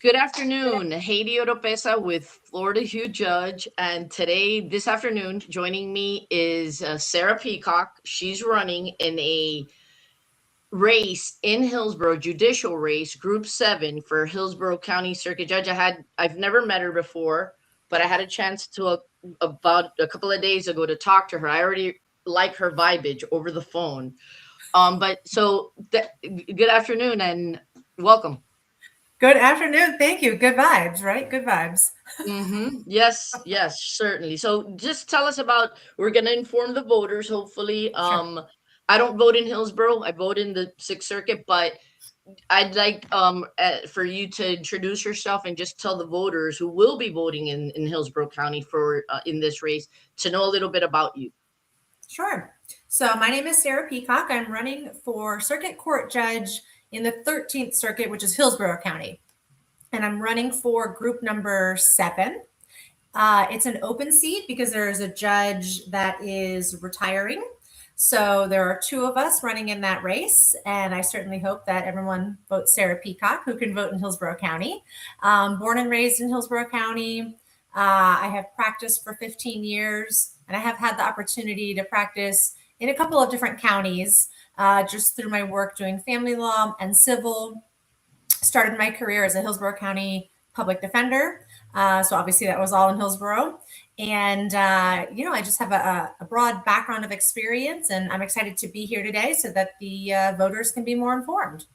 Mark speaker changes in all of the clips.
Speaker 1: Good afternoon. Haiti Oropesa with Florida Hugh Judge. And this afternoon, joining me is Sara Peacock. She's running in a race in Hillsborough, judicial race, Group 7 for Hillsborough County Circuit Judge. I've never met her before, but I had a chance to about a couple of days ago to talk to her. I already like her vibage over the phone. Good afternoon and welcome.
Speaker 2: Good afternoon. Thank you. Good vibes, right? Good vibes.
Speaker 1: Yes, yes, certainly. So just tell us about, we're going to inform the voters, hopefully.
Speaker 2: Sure.
Speaker 1: I don't vote in Hillsborough. I vote in the Sixth Circuit, but I'd like for you to introduce yourself and just tell the voters who will be voting in Hillsborough County for in this race to know a little bit about you.
Speaker 2: Sure. So my name is Sara Peacock. I'm running for Circuit Court Judge in the 13th Circuit, which is Hillsborough County. And I'm running for group number 7. It's an open seat because there is a judge that is retiring. So there are 2 of us running in that race, and I certainly hope that everyone votes Sara Peacock, who can vote in Hillsborough County. Born and raised in Hillsborough County. I have practiced for 15 years, and I have had the opportunity to practice in a couple of different counties just through my work doing family law and civil. Started my career as a Hillsborough County public defender. So obviously that was all in Hillsborough. And, I just have a broad background of experience, and I'm excited to be here today so that the voters can be more informed.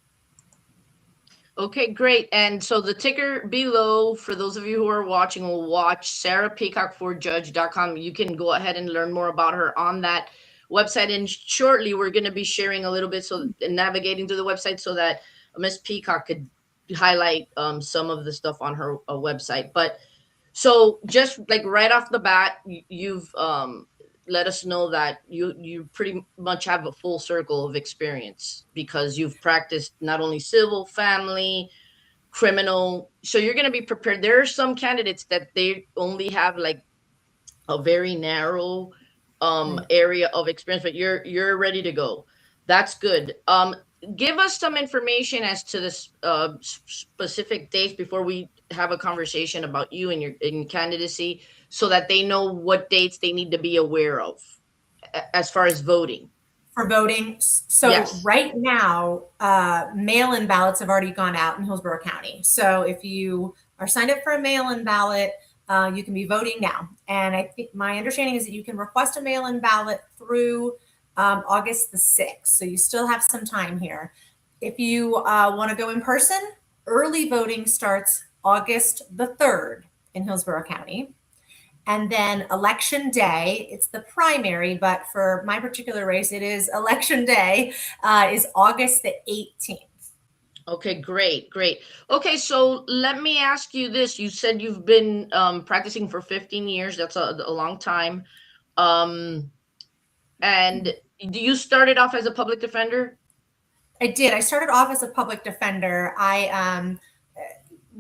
Speaker 1: Okay, great. And so the ticker below, for those of you who are watching, will watch SaraPeacock4Judge.com. You can go ahead and learn more about her on that website. And shortly, we're going to be sharing a little bit navigating to the website so that Miss Peacock could highlight some of the stuff on her website. But so just like right off the bat, you've let us know that you pretty much have a full circle of experience because you've practiced not only civil, family, criminal. So you're going to be prepared. There are some candidates that they only have like a very narrow area of experience, but you're ready to go. That's good. Give us some information as to this specific dates before we have a conversation about you and your candidacy, so that they know what dates they need to be aware of as far as voting.
Speaker 2: For voting. So
Speaker 1: Yes.
Speaker 2: right now, mail-in ballots have already gone out in Hillsborough County. So if you are signed up for a mail-in ballot, you can be voting now. And I think my understanding is that you can request a mail-in ballot through August the 6th. So you still have some time here. If you want to go in person, early voting starts August the 3rd in Hillsborough County. And then election day, it's the primary, but for my particular race, it is election day, is August the 18th.
Speaker 1: Okay, great, great. Okay, so let me ask you this. You said you've been practicing for 15 years. That's a long time. And you started off as a public defender?
Speaker 2: I did. I started off as a public defender. I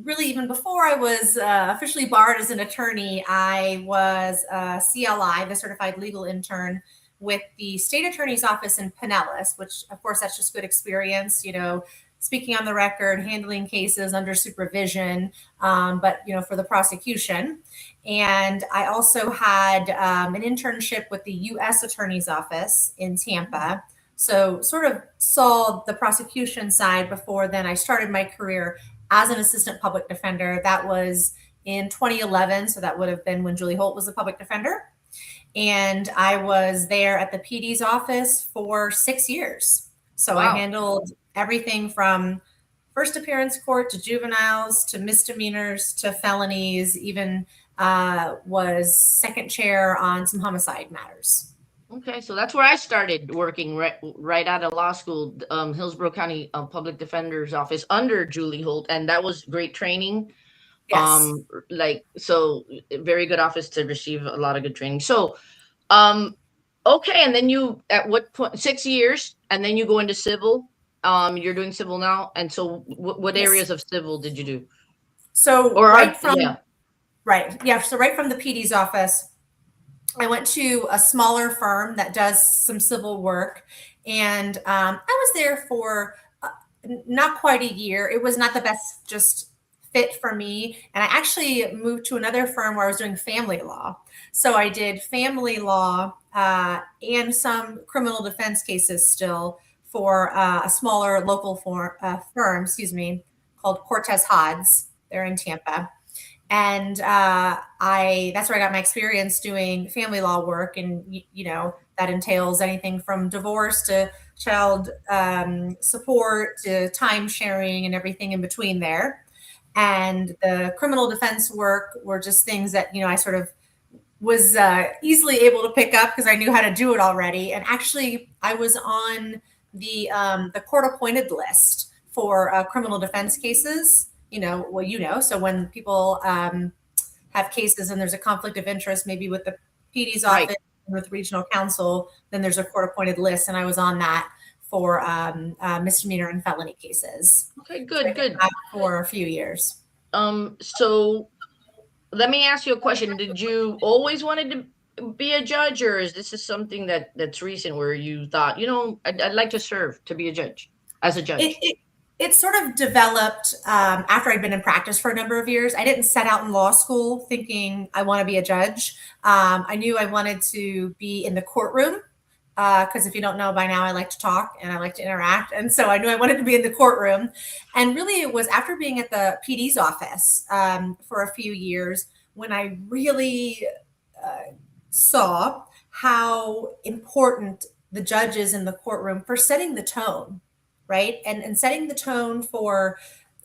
Speaker 2: really, even before I was officially barred as an attorney, I was a CLI, the certified legal intern, with the state attorney's office in Pinellas, which of course that's just good experience, speaking on the record, handling cases under supervision, but for the prosecution. And I also had an internship with the U.S. Attorney's Office in Tampa. So sort of saw the prosecution side before then I started my career as an assistant public defender. That was in 2011. So that would have been when Julie Holt was a public defender. And I was there at the PD's office for 6 years. So
Speaker 1: Wow.
Speaker 2: I handled everything from first appearance court to juveniles to misdemeanors to felonies, even was second chair on some homicide matters.
Speaker 1: Okay, so that's where I started working right out of law school, Hillsborough County Public Defender's Office under Julie Holt, and that was great training.
Speaker 2: Yes.
Speaker 1: Very good office to receive a lot of good training. So, um, okay, and then you at what point? 6 years, and then you go into civil. You're doing civil now, and so what
Speaker 2: Yes.
Speaker 1: areas of civil did you do?
Speaker 2: So
Speaker 1: Or are yeah?
Speaker 2: right. Yeah. So right from the PD's office, I went to a smaller firm that does some civil work, and I was there for not quite a year. It was not the best just fit for me. And I actually moved to another firm where I was doing family law. So I did family law and some criminal defense cases still for a smaller local firm, called Cortez Hodds. They're in Tampa. And I that's where I got my experience doing family law work, and that entails anything from divorce to child support to time sharing and everything in between there. And the criminal defense work were just things that I sort of was easily able to pick up because I knew how to do it already. And actually, I was on the court appointed list for criminal defense cases. So when people have cases and there's a conflict of interest, maybe with the PD's
Speaker 1: Right.
Speaker 2: office, with regional counsel, then there's a court appointed list, and I was on that for misdemeanor and felony cases.
Speaker 1: Okay,
Speaker 2: So I
Speaker 1: good,
Speaker 2: did
Speaker 1: good.
Speaker 2: that for a few years.
Speaker 1: So let me ask you a question. Did you always wanted to be a judge, or is this is something that's recent where you thought, I'd like to serve to be a judge, as a
Speaker 2: It,
Speaker 1: judge?
Speaker 2: it it sort of developed after I'd been in practice for a number of years. I didn't set out in law school thinking I want to be a judge. I knew I wanted to be in the courtroom because if you don't know by now, I like to talk and I like to interact. And so I knew I wanted to be in the courtroom. And really, it was after being at the PD's office for a few years when I really saw how important the judge is in the courtroom for setting the tone, right? And setting the tone for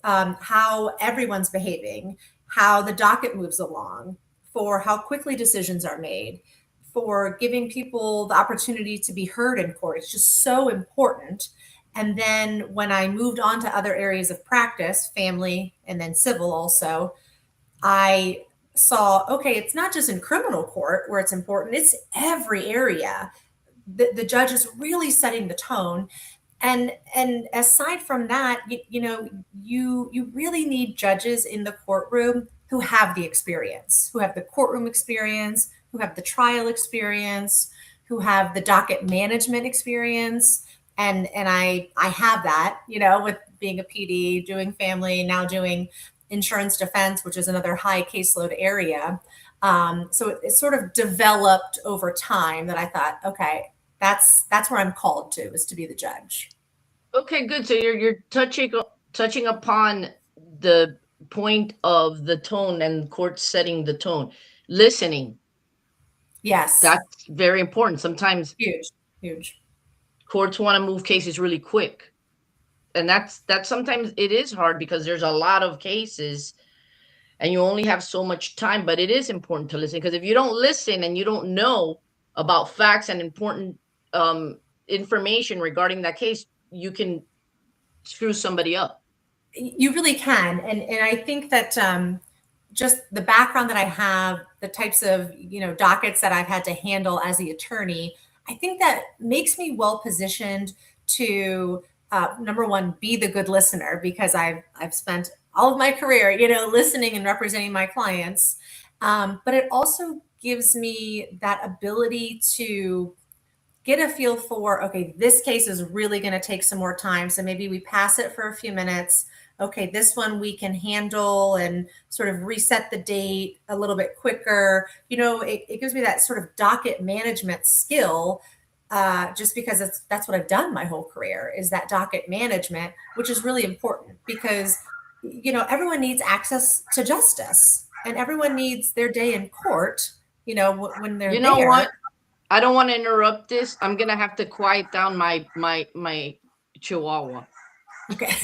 Speaker 2: how everyone's behaving, how the docket moves along, for how quickly decisions are made, for giving people the opportunity to be heard in court. It's just so important. And then when I moved on to other areas of practice, family and then civil also, I saw, okay, it's not just in criminal court where it's important, it's every area. The judge is really setting the tone. And aside from that, you really need judges in the courtroom who have the experience, who have the courtroom experience, who have the trial experience, who have the docket management experience. And I have that, with being a PD, doing family, now doing insurance defense, which is another high caseload area. So it sort of developed over time that I thought, okay, that's where I'm called to, is to be the judge.
Speaker 1: Okay, good. So you're touching upon the point of the tone and court setting the tone. Listening,
Speaker 2: Yes,
Speaker 1: that's very important. Sometimes
Speaker 2: huge, huge.
Speaker 1: courts want to move cases really quick. And that's sometimes it is hard because there's a lot of cases and you only have so much time, but it is important to listen because if you don't listen and you don't know about facts and important um information regarding that case, you can screw somebody up.
Speaker 2: You really can, and I think that just the background that I have, the types of dockets that I've had to handle as the attorney, I think that makes me well positioned to number one, be the good listener, because I've spent all of my career listening and representing my clients, but it also gives me that ability to get a feel for, okay, this case is really going to take some more time. So maybe we pass it for a few minutes. Okay, this one we can handle and sort of reset the date a little bit quicker. It gives me that sort of docket management skill, just because that's what I've done my whole career, is that docket management, which is really important because, everyone needs access to justice and everyone needs their day in court, when they're
Speaker 1: You know
Speaker 2: there.
Speaker 1: what? I don't want to interrupt this. I'm gonna have to quiet down my chihuahua.
Speaker 2: Okay.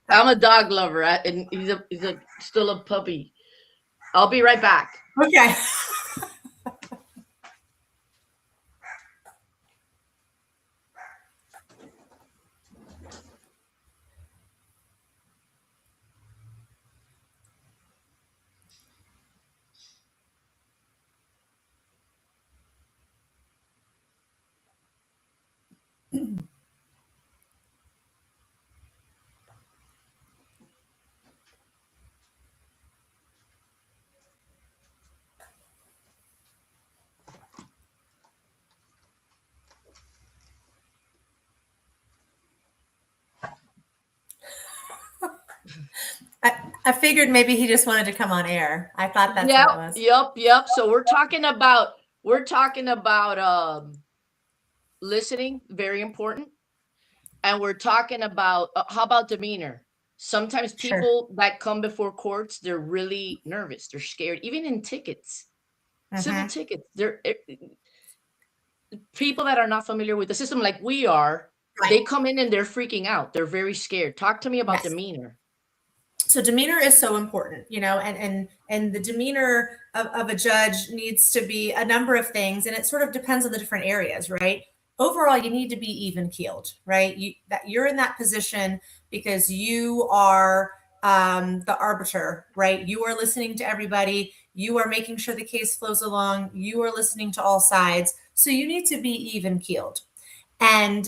Speaker 1: I'm a dog lover, and he's a still a puppy. I'll be right back.
Speaker 2: Okay. I figured maybe he just wanted to come on air. I thought that's what
Speaker 1: Yep,
Speaker 2: it was.
Speaker 1: yep. So we're talking about listening, very important. And we're talking about how about demeanor? Sometimes
Speaker 2: Sure.
Speaker 1: people that come before courts, they're really nervous, they're scared, even in tickets, civil
Speaker 2: Hmm.
Speaker 1: tickets. They're people that are not familiar with the system like we are,
Speaker 2: Right.
Speaker 1: they come in and they're freaking out. They're very scared. Talk to me about
Speaker 2: Yes.
Speaker 1: demeanor.
Speaker 2: So demeanor is so important, and the demeanor of a judge needs to be a number of things, and it sort of depends on the different areas, right? Overall, you need to be even keeled, right? You're in that position because you are the arbiter, right? You are listening to everybody. You are making sure the case flows along. You are listening to all sides. So you need to be even keeled. And,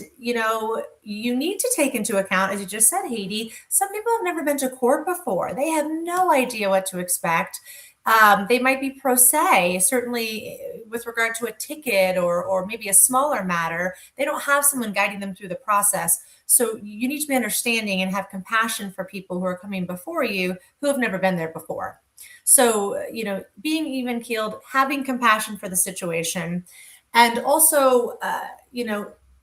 Speaker 2: you need to take into account, as you just said, Haiti, some people have never been to court before. They have no idea what to expect. They might be pro se, certainly with regard to a ticket or maybe a smaller matter. They don't have someone guiding them through the process. So you need to be understanding and have compassion for people who are coming before you who have never been there before. So, being even keeled, having compassion for the situation, and also,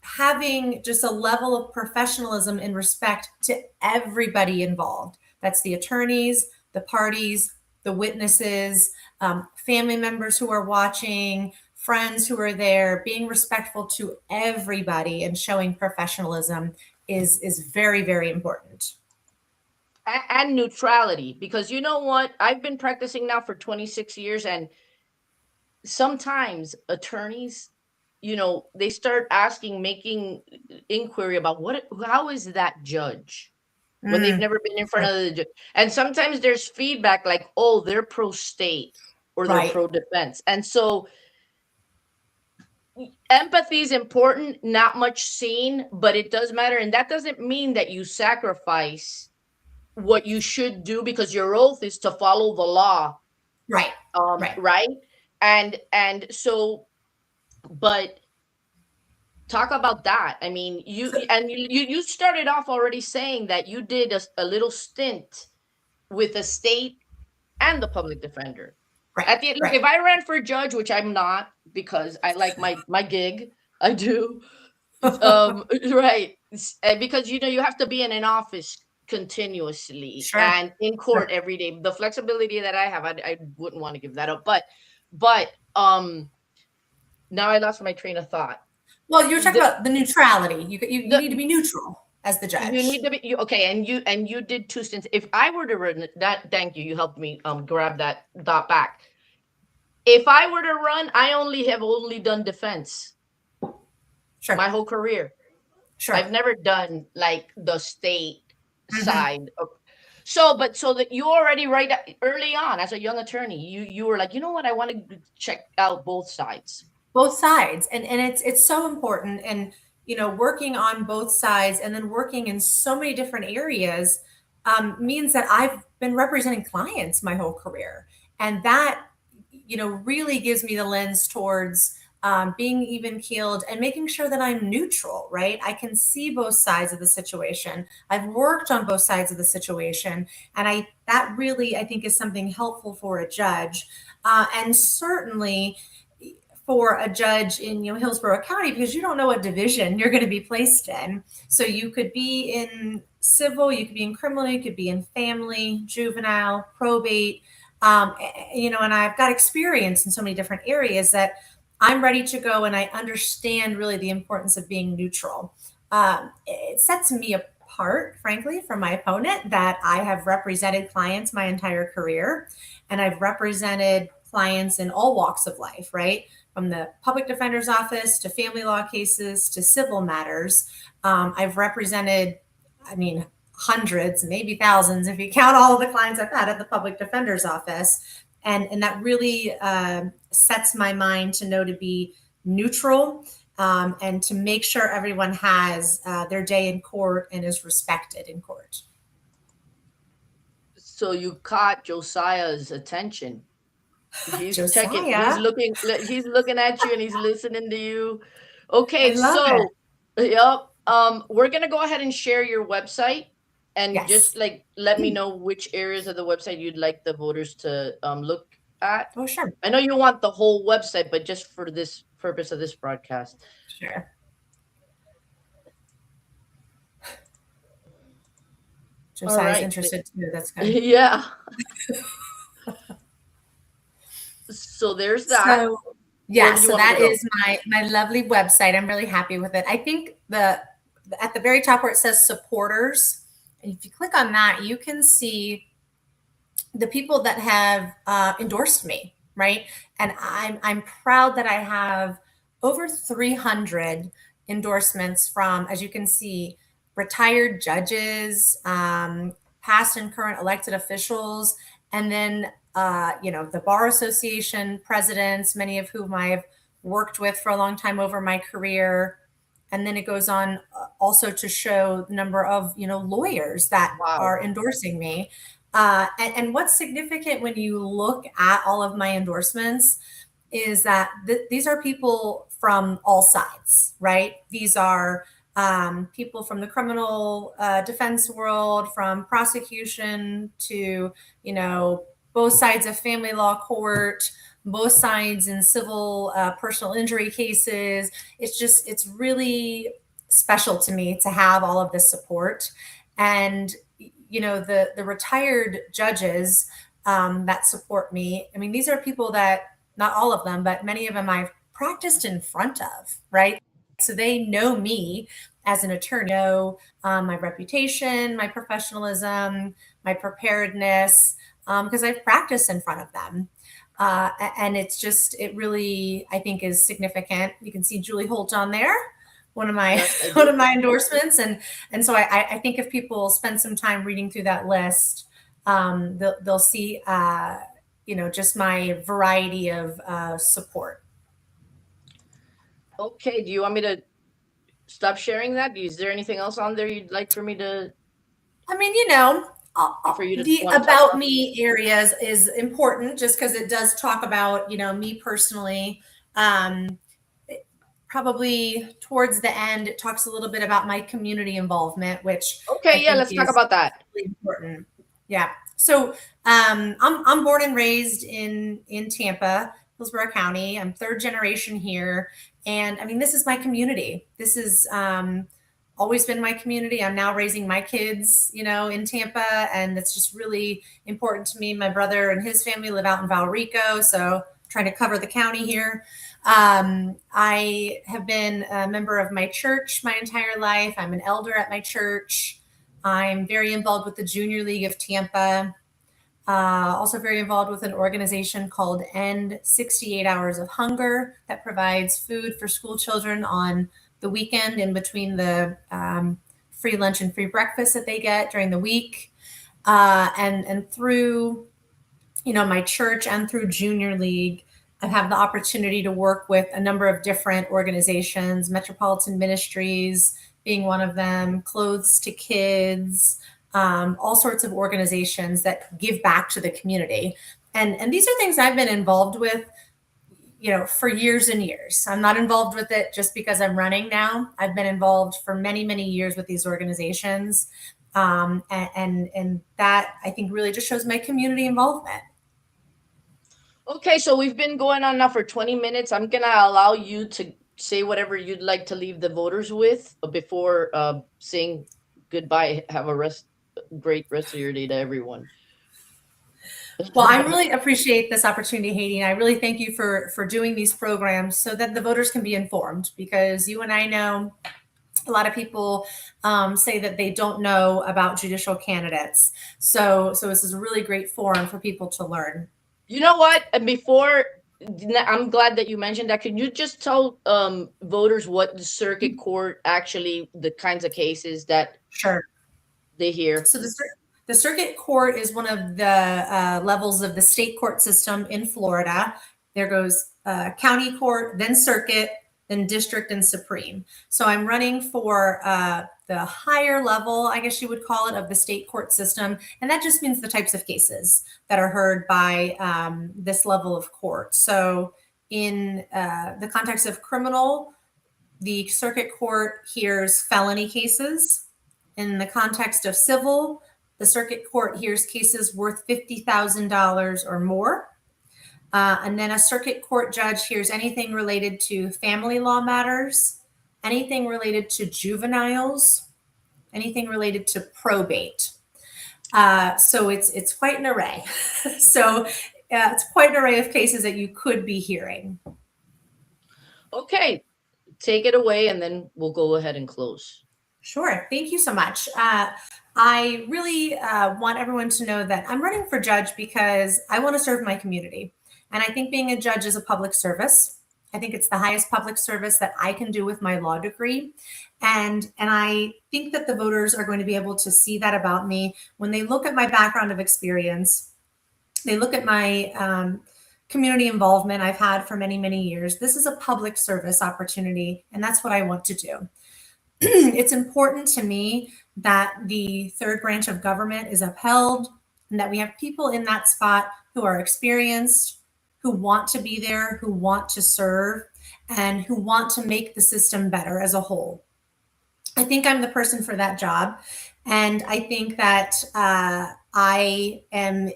Speaker 2: having just a level of professionalism and respect to everybody involved. That's the attorneys, the parties, the witnesses, family members who are watching, friends who are there. Being respectful to everybody and showing professionalism is very, very important.
Speaker 1: And neutrality, because you know what, I've been practicing now for 26 years, and sometimes attorneys, they start asking, making inquiry about how is that judge when they've
Speaker 2: Mm,
Speaker 1: never been in front of the judge. And sometimes there's feedback like, oh, they're pro state or they're
Speaker 2: right,
Speaker 1: pro defense. And so empathy is important, not much seen, but it does matter. And that doesn't mean that you sacrifice what you should do, because your oath is to follow the law.
Speaker 2: right, right.
Speaker 1: Right. And so, but talk about that. I mean,
Speaker 2: So,
Speaker 1: you started off already saying that you did a little stint with the state and the public defender.
Speaker 2: right,
Speaker 1: At the end, look,
Speaker 2: right.
Speaker 1: if I ran for judge, which I'm not, because I like my gig, I do. Right. Because you have to be in an office continuously
Speaker 2: Sure,
Speaker 1: and in
Speaker 2: sure.
Speaker 1: court every day. The flexibility that I have, I wouldn't want to give that up. But now I lost my train of thought.
Speaker 2: Well, you were talking
Speaker 1: The,
Speaker 2: about the neutrality. You need to
Speaker 1: the
Speaker 2: be neutral as the
Speaker 1: you need
Speaker 2: judge.
Speaker 1: to be okay, and you did two stints. If I were to run that, thank you, you helped me grab that thought back. If I were to run, I only done defense my
Speaker 2: Sure,
Speaker 1: whole career. I've
Speaker 2: sure.
Speaker 1: never done like the state
Speaker 2: Hmm.
Speaker 1: side of, so that you already right early on as a young attorney, you were like, you know what, I want to check out both sides.
Speaker 2: Both sides, and it's so important, and working on both sides and then working in so many different areas means that I've been representing clients my whole career, and that really gives me the lens towards being even keeled and making sure that I'm neutral, right? I can see both sides of the situation. I've worked on both sides of the situation, and that really, I think, is something helpful for a judge, and certainly for a judge in Hillsborough County, because you don't know what division you're going to be placed in. So you could be in civil, you could be in criminal, you could be in family, juvenile, probate. And I've got experience in so many different areas that I'm ready to go, and I understand really the importance of being neutral. It sets me apart, frankly, from my opponent, that I have represented clients my entire career, and I've represented clients in all walks of life, right? From the public defender's office to family law cases to civil matters. I've represented, I mean, hundreds, maybe thousands, if you count all of the clients I've had at the public defender's office. And that really sets my mind to know to be neutral, and to make sure everyone has their day in court and is respected in court.
Speaker 1: So you caught Josiah's attention. He's checking,
Speaker 2: Josiah,
Speaker 1: he's looking at you and he's listening to you.
Speaker 2: I
Speaker 1: Okay,
Speaker 2: love it.
Speaker 1: so yep. We're gonna go ahead and share your website And
Speaker 2: Yes.
Speaker 1: just like let me know which areas of the website you'd like the voters to look at.
Speaker 2: Oh, sure.
Speaker 1: I know you want the whole website, but just for this purpose of this broadcast.
Speaker 2: Sure.
Speaker 1: All
Speaker 2: Josiah's
Speaker 1: right.
Speaker 2: interested too. That's good.
Speaker 1: Yeah. So there's that.
Speaker 2: So
Speaker 1: Where
Speaker 2: yeah,
Speaker 1: do you
Speaker 2: so
Speaker 1: want me to
Speaker 2: that
Speaker 1: go?
Speaker 2: is my lovely website. I'm really happy with it. I think the at the very top where it says supporters, and if you click on that, you can see the people that have endorsed me, right? And I'm proud that I have over 300 endorsements from, as you can see, retired judges, past and current elected officials, and then the bar association presidents, many of whom I've worked with for a long time over my career. And then it goes on also to show the number of lawyers that
Speaker 1: Wow.
Speaker 2: are endorsing me. And what's significant when you look at all of my endorsements is that these are people from all sides, right? These are people from the criminal defense world, from prosecution to, both sides of family law court, both sides in civil personal injury cases. It's really special to me to have all of this support. And the retired judges that support me. I mean, these are people that, not all of them, but many of them I've practiced in front of, right? So they know me as an attorney, know my reputation, my professionalism, my preparedness, because I've practiced in front of them. And it really, I think, is significant. You can see Julie Holt on there, one of my
Speaker 1: Yes, I
Speaker 2: one
Speaker 1: do.
Speaker 2: of my endorsements, and so I think if people spend some time reading through that list, they'll see just my variety of support.
Speaker 1: Okay. Do you want me to stop sharing that? Is there anything else on there you'd like for me to
Speaker 2: I mean,
Speaker 1: for you to
Speaker 2: the
Speaker 1: want to touch
Speaker 2: about
Speaker 1: on?
Speaker 2: me areas is important just because it does talk about, me personally. Um, Probably towards the end, it talks a little bit about my community involvement, which I
Speaker 1: Okay, yeah,
Speaker 2: think
Speaker 1: let's talk
Speaker 2: is
Speaker 1: about that.
Speaker 2: really important. Yeah. So I'm born and raised in Tampa, Hillsborough County. I'm third generation here, and I mean, this is my community. This is always been my community. I'm now raising my kids, in Tampa, and it's just really important to me. My brother and his family live out in Valrico, so I'm trying to cover the county here. I have been a member of my church my entire life. I'm an elder at my church. I'm very involved with the Junior League of Tampa. Also very involved with an organization called End 68 Hours of Hunger that provides food for school children on the weekend in between the free lunch and free breakfast that they get during the week. And through my church and through Junior League, I have the opportunity to work with a number of different organizations, Metropolitan Ministries being one of them, Clothes to Kids, all sorts of organizations that give back to the community. And these are things I've been involved with, for years and years. I'm not involved with it just because I'm running now. I've been involved for many, many years with these organizations. And that I think really just shows my community involvement.
Speaker 1: Okay, so we've been going on now for 20 minutes. I'm gonna allow you to say whatever you'd like to leave the voters with before saying goodbye. Have a great rest of your day to everyone.
Speaker 2: Well, I really appreciate this opportunity, Haiti, and I really thank you for doing these programs so that the voters can be informed. Because you and I know a lot of people say that they don't know about judicial candidates. So this is a really great forum for people to learn.
Speaker 1: You know what? And before, I'm glad that you mentioned that. Can you just tell voters what the circuit court actually, the kinds of cases that
Speaker 2: Sure.
Speaker 1: they hear?
Speaker 2: So the circuit court is one of the levels of the state court system in Florida. There goes county court, then circuit, then district and supreme. So I'm running for the higher level, I guess you would call it, of the state court system. And that just means the types of cases that are heard by this level of court. So in the context of criminal, the circuit court hears felony cases. In the context of civil, the circuit court hears cases worth $50,000 or more. And then a circuit court judge hears anything related to family law matters, anything related to juveniles, anything related to probate. So it's quite an array. So it's quite an array of cases that you could be hearing.
Speaker 1: Okay, take it away, and then we'll go ahead and close.
Speaker 2: Sure. Thank you so much. I really want everyone to know that I'm running for judge because I want to serve my community. And I think being a judge is a public service. I think it's the highest public service that I can do with my law degree. And I think that the voters are going to be able to see that about me when they look at my background of experience. They look at my community involvement I've had for many, many years. This is a public service opportunity, and that's what I want to do. It's important to me that the third branch of government is upheld and that we have people in that spot who are experienced, who want to be there, who want to serve, and who want to make the system better as a whole. I think I'm the person for that job. And I think that I am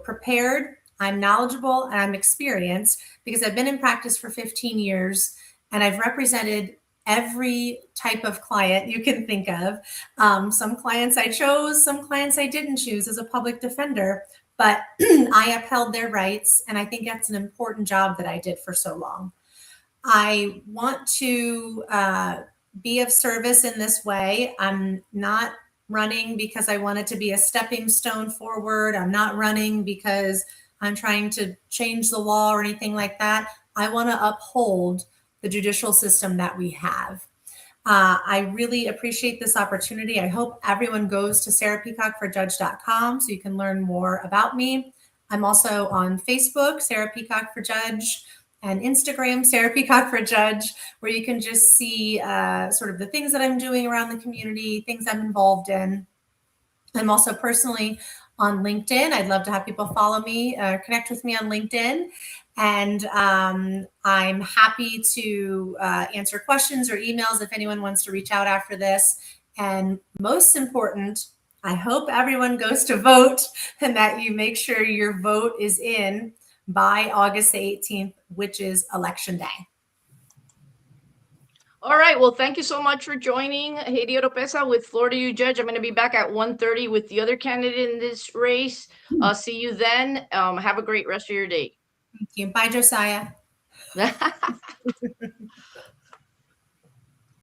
Speaker 2: prepared, I'm knowledgeable, and I'm experienced because I've been in practice for 15 years and I've represented every type of client you can think of. Some clients I chose, some clients I didn't choose as a public defender, but I upheld their rights, and I think that's an important job that I did for so long. I want to be of service in this way. I'm not running because I want it to be a stepping stone forward. I'm not running because I'm trying to change the law or anything like that. I want to uphold the judicial system that we have. I really appreciate this opportunity. I hope everyone goes to sarapeacockforjudge.com so you can learn more about me. I'm also on Facebook, Sara Peacock for Judge, and Instagram, Sara Peacock for Judge, where you can just see sort of the things that I'm doing around the community, things I'm involved in. I'm also personally on LinkedIn. I'd love to have people follow me, connect with me on LinkedIn. And I'm happy to answer questions or emails if anyone wants to reach out after this. And most important, I hope everyone goes to vote and that you make sure your vote is in by August the 18th, which is Election Day.
Speaker 1: All right. Well, thank you so much for joining Heidi Oropesa with Florida U Judge. I'm going to be back at 1:30 with the other candidate in this race. See you then. Have a great rest of your day.
Speaker 2: Thank you. Bye, Josiah.